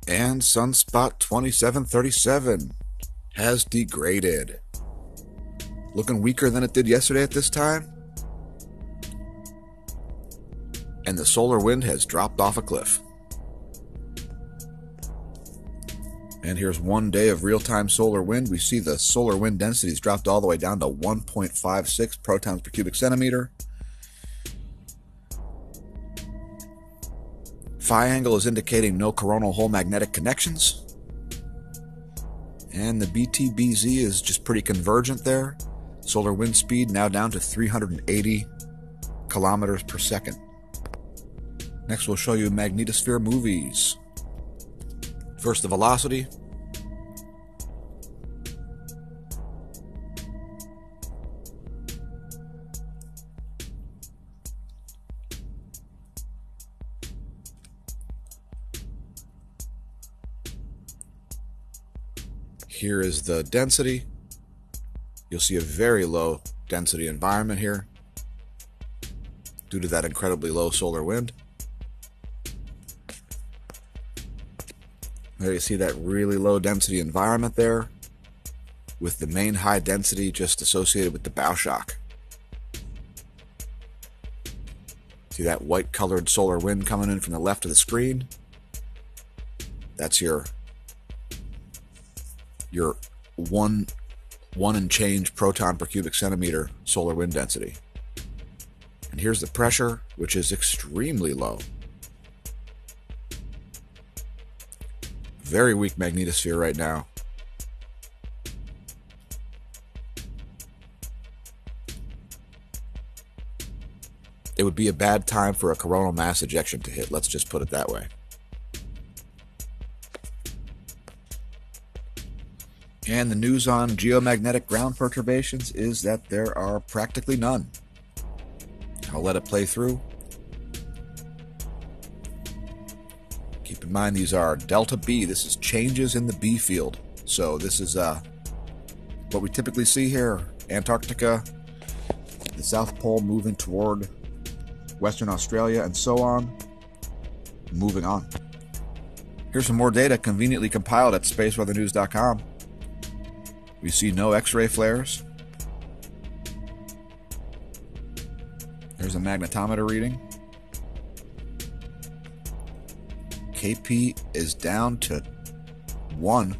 And Sunspot 2737 has degraded. Looking weaker than it did yesterday at this time. And the solar wind has dropped off a cliff. And here's 1 day of real-time solar wind. We see the solar wind density's dropped all the way down to 1.56 protons per cubic centimeter. Phi angle is indicating no coronal hole magnetic connections. And the BTBZ is just pretty convergent there. Solar wind speed now down to 380 kilometers per second. Next we'll show you magnetosphere movies. First the velocity. Here is the density. You'll see a very low density environment here due to that incredibly low solar wind. There you see that really low density environment there with the main high density just associated with the bow shock. See that white colored solar wind coming in from the left of the screen? That's your one and change proton per cubic centimeter solar wind density. And here's the pressure, which is extremely low. Very weak magnetosphere right now. It would be a bad time for a coronal mass ejection to hit, let's just put it that way. And the news on geomagnetic ground perturbations is that there are practically none. I'll let it play through. Keep in mind these are delta B. This is changes in the B field. So this is what we typically see here. Antarctica, the South Pole moving toward Western Australia and so on. Moving on. Here's some more data conveniently compiled at spaceweathernews.com. We see no X-ray flares. There's a magnetometer reading. KP is down to 1.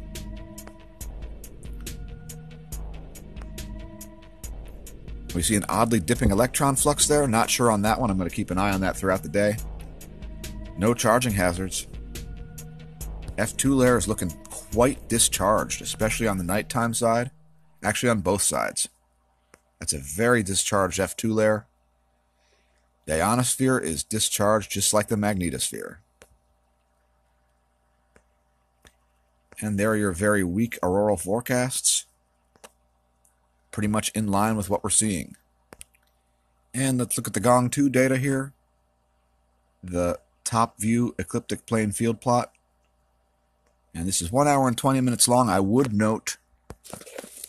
We see an oddly dipping electron flux there. Not sure on that one. I'm going to keep an eye on that throughout the day. No charging hazards. F2 layer is looking quite discharged, especially on the nighttime side. Actually on both sides. That's a very discharged F2 layer. The ionosphere is discharged just like the magnetosphere. And there are your very weak auroral forecasts. Pretty much in line with what we're seeing. And let's look at the Gong 2 data here. The top view ecliptic plane field plot. And this is 1 hour and 20 minutes long. I would note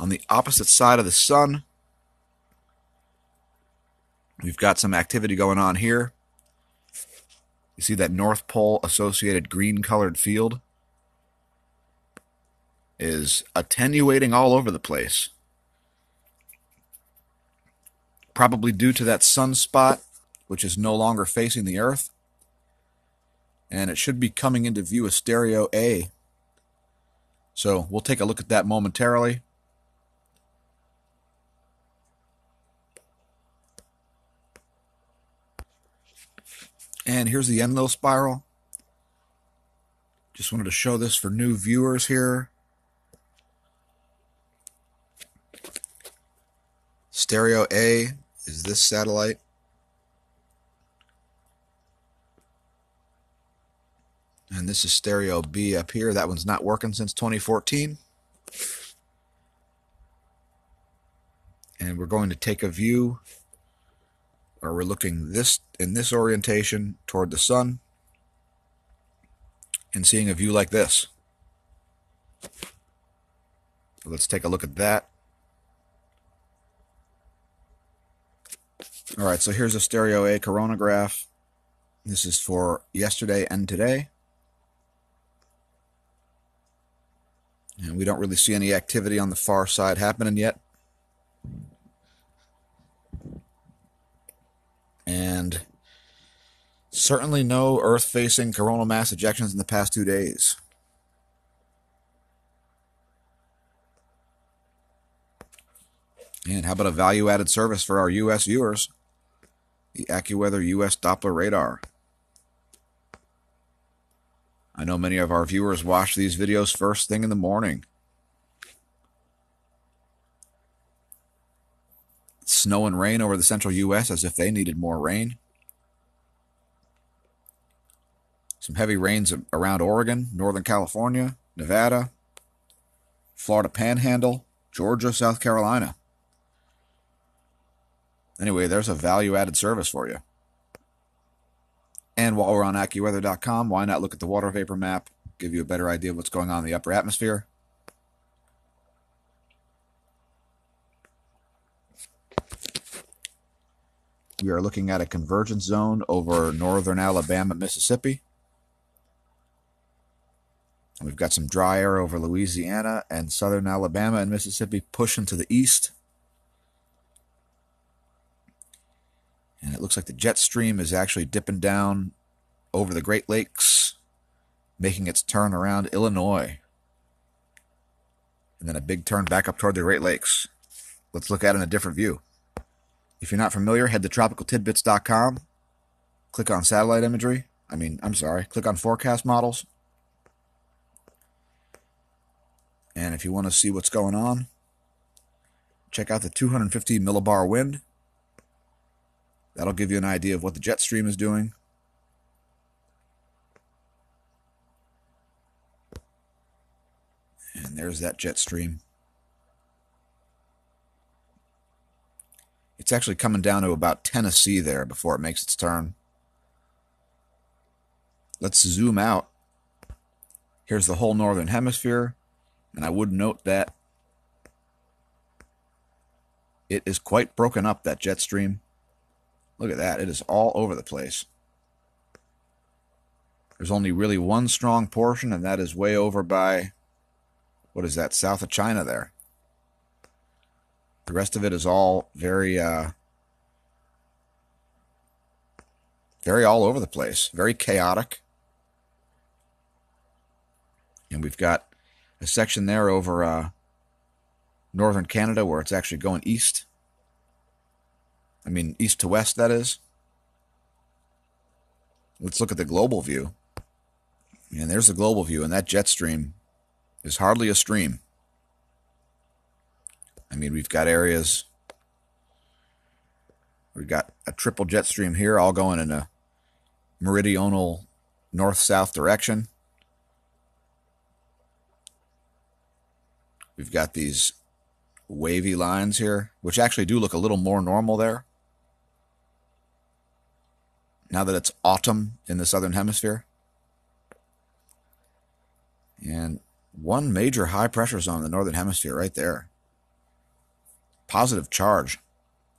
on the opposite side of the sun, we've got some activity going on here. You see that North Pole associated green colored field is attenuating all over the place. Probably due to that sunspot, which is no longer facing the Earth. And it should be coming into view as stereo A. So we'll take a look at that momentarily. And here's the Enlil spiral. Just wanted to show this for new viewers here. Stereo A is this satellite. And this is stereo B up here. That one's not working since 2014. And we're going to take a view, or we're looking in this orientation toward the sun and seeing a view like this. So let's take a look at that. All right, so here's a stereo A coronagraph. This is for yesterday and today. And we don't really see any activity on the far side happening yet. And certainly no Earth-facing coronal mass ejections in the past 2 days. And how about a value-added service for our U.S. viewers? The AccuWeather U.S. Doppler Radar. I know many of our viewers watch these videos first thing in the morning. Snow and rain over the central U.S. as if they needed more rain. Some heavy rains around Oregon, Northern California, Nevada, Florida Panhandle, Georgia, South Carolina. Anyway, there's a value-added service for you. And while we're on AccuWeather.com, why not look at the water vapor map, give you a better idea of what's going on in the upper atmosphere. We are looking at a convergence zone over northern Alabama, Mississippi. And we've got some dry air over Louisiana and southern Alabama and Mississippi pushing to the east. And it looks like the jet stream is actually dipping down over the Great Lakes, making its turn around Illinois. And then a big turn back up toward the Great Lakes. Let's look at it in a different view. If you're not familiar, head to tropicaltidbits.com. Click on satellite imagery. Click on forecast models. And if you want to see what's going on, check out the 250 millibar wind. That'll give you an idea of what the jet stream is doing. And there's that jet stream. It's actually coming down to about Tennessee there before it makes its turn. Let's zoom out. Here's the whole northern hemisphere. And I would note that it is quite broken up, that jet stream. Look at that. It is all over the place. There's only really one strong portion, and that is way over by, what is that, south of China there. The rest of it is all very all over the place. Very chaotic. And we've got a section there over northern Canada where it's actually going east. East to west, that is. Let's look at the global view. And there's the global view, and that jet stream is hardly a stream. We've got areas. We've got a triple jet stream here, all going in a meridional north-south direction. We've got these wavy lines here, which actually do look a little more normal there, now that it's autumn in the southern hemisphere. And one major high pressure zone in the northern hemisphere right there. Positive charge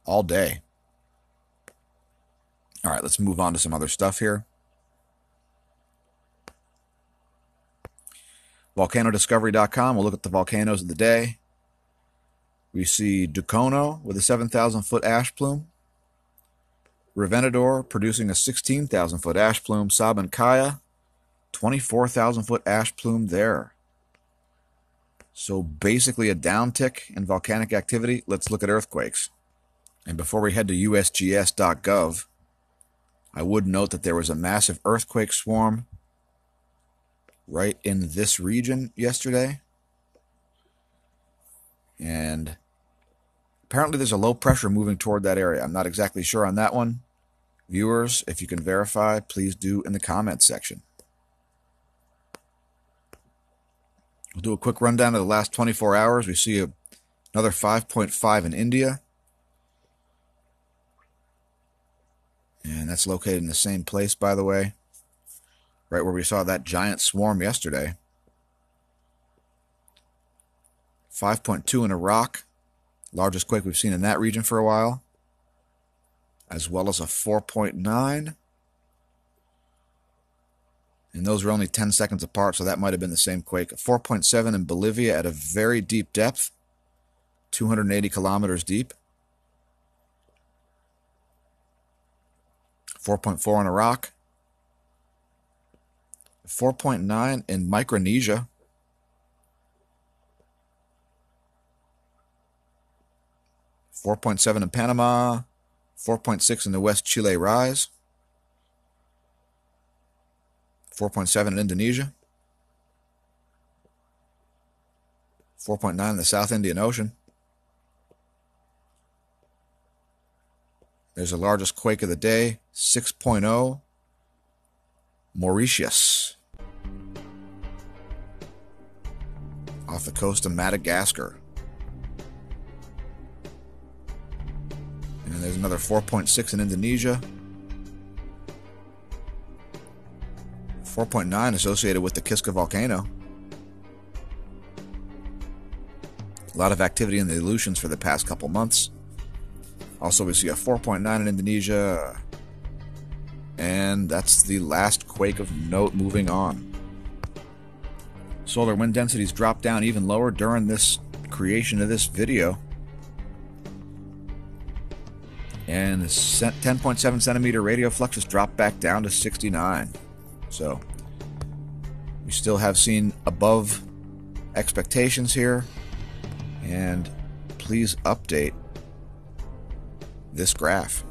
all day. All right, let's move on to some other stuff here. VolcanoDiscovery.com. We'll look at the volcanoes of the day. We see Ducono with a 7,000-foot ash plume. Revenador producing a 16,000-foot ash plume. Sabancaya, 24,000-foot ash plume there. So basically a downtick in volcanic activity. Let's look at earthquakes. And before we head to usgs.gov, I would note that there was a massive earthquake swarm right in this region yesterday. And apparently there's a low pressure moving toward that area. I'm not exactly sure on that one. Viewers, if you can verify, please do in the comments section. We'll do a quick rundown of the last 24 hours. We see another 5.5 in India. And that's located in the same place, by the way, right where we saw that giant swarm yesterday. 5.2 in Iraq, largest quake we've seen in that region for a while, as well as a 4.9. And And those were only 10 seconds apart, so that might have been the same quake. 4.7 in Bolivia at a very deep depth, 280 kilometers deep. 4.4 in Iraq. 4.9 in Micronesia. 4.7 in Panama. 4.6 in the West Chile Rise. 4.7 in Indonesia. 4.9 in the South Indian Ocean. There's the largest quake of the day, 6.0, Mauritius, off the coast of Madagascar. And there's another 4.6 in Indonesia. 4.9 associated with the Kiska volcano. A lot of activity in the Aleutians for the past couple months. Also, we see a 4.9 in Indonesia. And that's the last quake of note. Moving on. Solar wind densities dropped down even lower during this creation of this video. And the 10.7 centimeter radio flux has dropped back down to 69. So, we still have seen above expectations here. And please update this graph.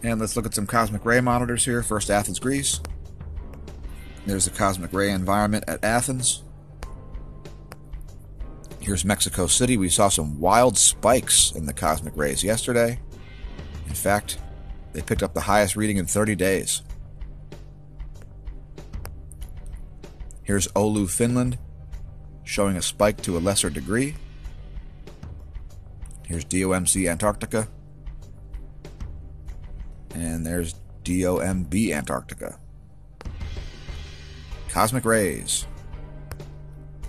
And let's look at some cosmic ray monitors here. First, Athens, Greece. There's the cosmic ray environment at Athens. Here's Mexico City. We saw some wild spikes in the cosmic rays yesterday. In fact, they picked up the highest reading in 30 days. Here's Oulu, Finland, showing a spike to a lesser degree. Here's DOMC Antarctica. And there's DOMB Antarctica. Cosmic rays.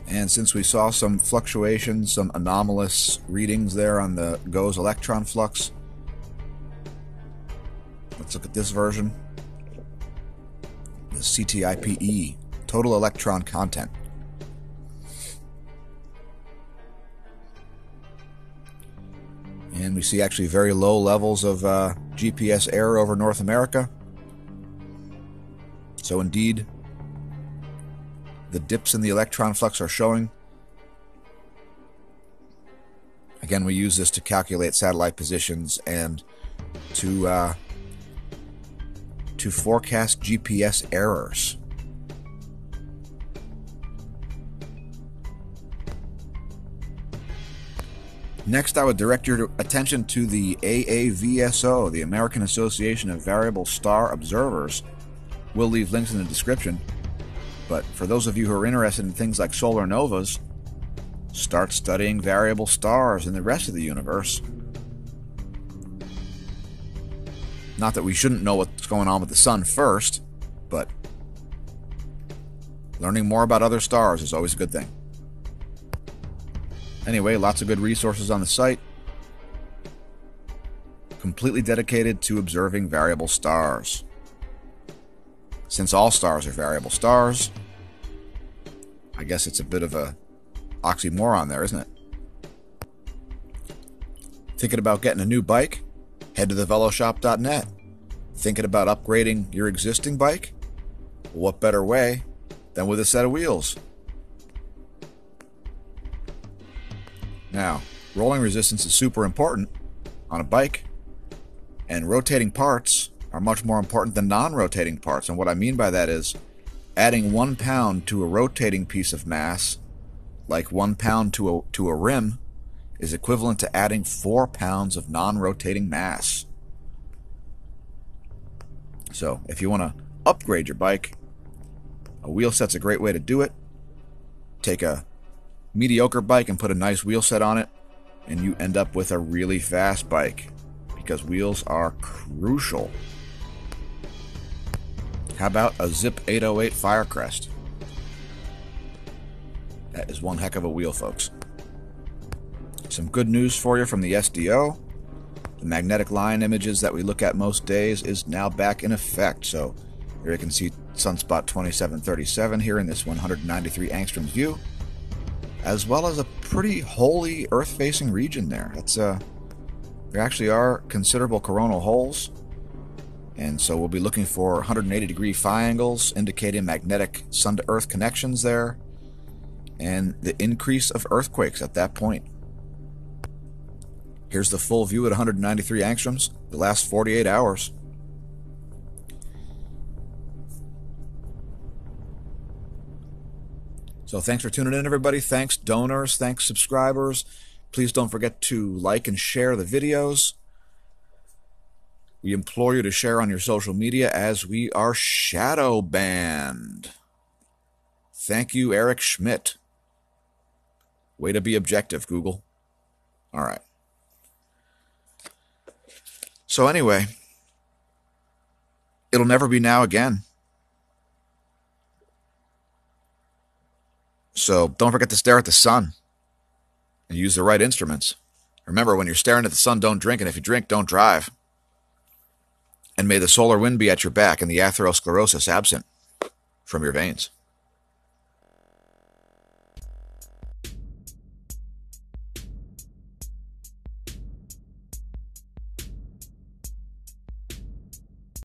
And since we saw some fluctuations, some anomalous readings there on the GOES Electron Flux, let's look at this version. The CTIPE, total electron content. And we see actually very low levels of GPS error over North America. So indeed, the dips in the electron flux are showing. Again, we use this to calculate satellite positions and to forecast GPS errors. Next, I would direct your attention to the AAVSO, the American Association of Variable Star Observers. We'll leave links in the description. But for those of you who are interested in things like solar novas, start studying variable stars in the rest of the universe. Not that we shouldn't know what's going on with the sun first, but learning more about other stars is always a good thing. Anyway, lots of good resources on the site, completely dedicated to observing variable stars. Since all stars are variable stars, I guess it's a bit of a oxymoron there, isn't it? Thinking about getting a new bike? Head to theveloshop.net. Thinking about upgrading your existing bike? What better way than with a set of wheels? Now, rolling resistance is super important on a bike, and rotating parts are much more important than non-rotating parts. And what I mean by that is adding 1 pound to a rotating piece of mass, like 1 pound to a rim, is equivalent to adding 4 pounds of non-rotating mass. So, if you want to upgrade your bike, a wheel set's a great way to do it. Take a mediocre bike and put a nice wheel set on it, and you end up with a really fast bike, because wheels are crucial. How about a Zip 808 Firecrest? That is one heck of a wheel, folks. Some good news for you from the SDO. The magnetic line images that we look at most days is now back in effect. So here you can see Sunspot 2737 here in this 193 angstroms view, as well as a pretty holy Earth-facing region there. There actually are considerable coronal holes, and so we'll be looking for 180-degree phi angles indicating magnetic Sun-to-Earth connections there, and the increase of earthquakes at that point. Here's the full view at 193 angstroms, the last 48 hours. So thanks for tuning in, everybody. Thanks, donors. Thanks, subscribers. Please don't forget to like and share the videos. We implore you to share on your social media as we are shadow banned. Thank you, Eric Schmidt. Way to be objective, Google. All right. So anyway, it'll never be now again. So don't forget to stare at the sun and use the right instruments. Remember, when you're staring at the sun, don't drink, and if you drink, don't drive. And may the solar wind be at your back and the atherosclerosis absent from your veins.